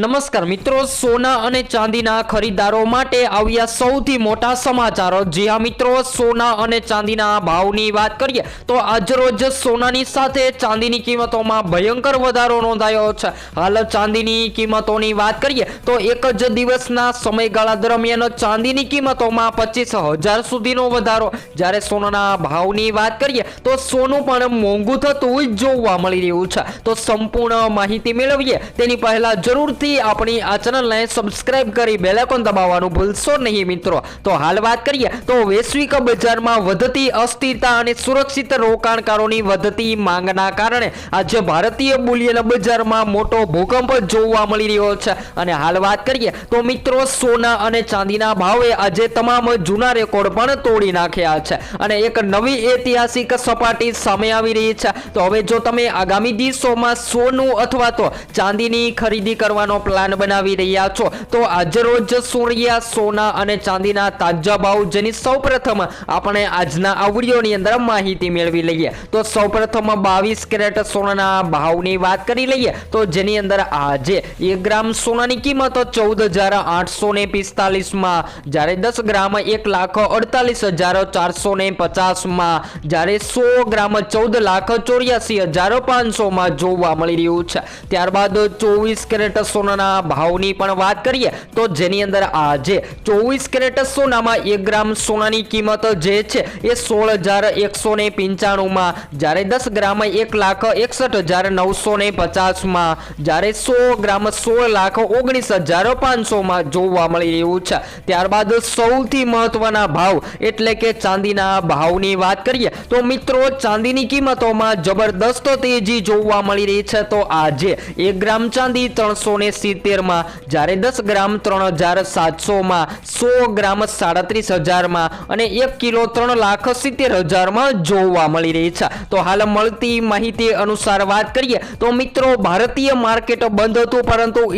નમસ્કાર મિત્રો, સોના અને ચાંદીના ખરીદારો માટે આવ્યા સૌથી મોટા સમાચારો। જી હા મિત્રો, સોના અને ચાંદીના ભાવની વાત કરીએ તો આજરોજ સોનાની સાથે ચાંદીની કિંમતોમાં ભયંકર વધારો નોંધાયો છે। હાલ ચાંદીની કિંમતોની વાત કરીએ તો એક જ દિવસના સમયગાળા દરમિયાન ચાંદીની કિંમતોમાં 25,000 સુધીનો વધારો, જ્યારે સોનાના ભાવની વાત કરીએ તો સોનું પણ મોંઘું થતું જોવા મળી રહ્યું છે। તો સંપૂર્ણ માહિતી મેળવીએ તેની પહેલા જરૂરથી આપણી આ ચેનલને સબસ્ક્રાઇબ કરી બેલ આઇકોન દબાવવાનું ભૂલશો નહીં મિત્રો। તો હાલ વાત કરીએ તો વૈશ્વિક બજારમાં વધતી અસ્થિરતા અને સુરક્ષિત રોકાણકારોની વધતી માંગના કારણે આજે ભારતીય બુલિયન બજારમાં મોટો ભૂકંપ જોવા મળી રહ્યો છે। અને હાલ વાત કરીએ તો મિત્રો, સોના અને ચાંદીના ભાવે આજે તમામ જૂના રેકોર્ડ પણ તોડી નાખ્યા છે અને એક નવી ઐતિહાસિક સપાટી સામે આવી રહી છે। તો હવે જો તમે આગામી દિવસોમાં સોનું અથવા તો ચાંદીની ખરીદી કરવાનો પ્લાન બનાવી રહ્યા છો તો આજરોજ સૂર્યા સોના અને ચાંદીના તાજા ભાવ જેની સૌપ્રથમ આપણે આજના આ વિડીયોની અંદર માહિતી મેળવી લઈએ। તો સૌપ્રથમ 22 કેરેટ સોનાના ભાવની વાત કરી લઈએ તો જેની અંદર આજે 1 ગ્રામ સોનાની કિંમત 14,845 માં, જ્યારે 10 ગ્રામ 1,48,450 માં, જ્યારે 100 ગ્રામ 14,84,500 માં જોવા મળી રહ્યું છે। ત્યારબાદ 24 કેરેટ સોનાના ભાવની પણ વાત કરીએ તો જેની અંદર આજે 24 કેરેટ સોનામાં 1 ગ્રામ સોનાની કિંમત જે છે એ 16,195 માં, જ્યારે 10 ગ્રામ 1,61,950 માં, જ્યારે 100 ગ્રામ 16,19,500 માં જોવા મળી રહ્યું છે। ત્યારબાદ સૌથી મહત્વના ભાવ એટલે કે ચાંદીના ભાવની વાત કરીએ તો મિત્રો, ચાંદીની કિંમતોમાં જબરદસ્ત તેજી જોવા મળી રહી છે। તો આજે 1 ગ્રામ ચાંદી 370 માં, જ્યારે 10 ગ્રામ 3,700 માં, 100 ગ્રામ 37,000 માં અને 1 કિલો 3,70,000 માં જોવા મળી રહી છે। તો હાલ મળતી માહિતી અનુસાર વાત કરીએ તો મિત્રો, ભારતીય માર્કેટ બંધ હતું પરંતુ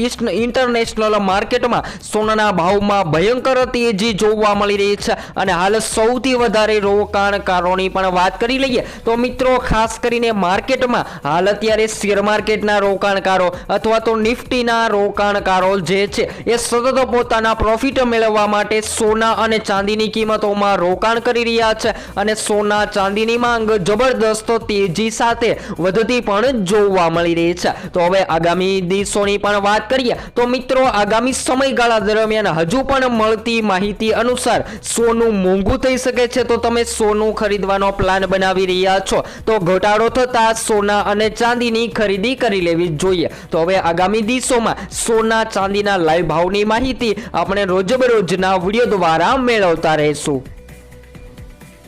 ઇન્ટરનેશનલ માર્કેટમાં સોનાના ભાવમાં ભયંકર તેજી જોવા મળી રહી છે। અને હાલ સૌથી વધારે રોકાણકારોની પણ વાત કરી લઈએ તો મિત્રો, ખાસ કરીને માર્કેટમાં હાલ અત્યારે શેર માર્કેટના રોકાણકારો અથવા તો નિફ્ટીના રોકાણકારો જે છે એ સતત પોતાના પ્રોફિટ મેળવવા માટે સોના અને ચાંદીની કિંમતોમાં રોકાણ કરી રહ્યા છે અને સોના ચાંદીની માંગ જબરદસ્ત તેજી સાથે વધતી પણ જોવા મળી રહી છે। તો હવે આગામી દિવસોની પણ વાત કરીએ તો મિત્રો, આગામી સમયગાળા દરમિયાન હજુ પણ મળતી માહિતી અનુસાર સોનું મોંઘું થઈ શકે છે। તો તમે સોનું ખરીદવાનો પ્લાન બનાવી રહ્યા છો તો ઘટાડો થતા સોના અને ચાંદીની ખરીદી કરી લેવી જોઈએ। તો હવે આગામી દિવસોમાં સોના ચાંદીના લાઈવ ભાવની માહિતી આપણે રોજબરોજના વિડીયો દ્વારા મેળવતા રહીશું।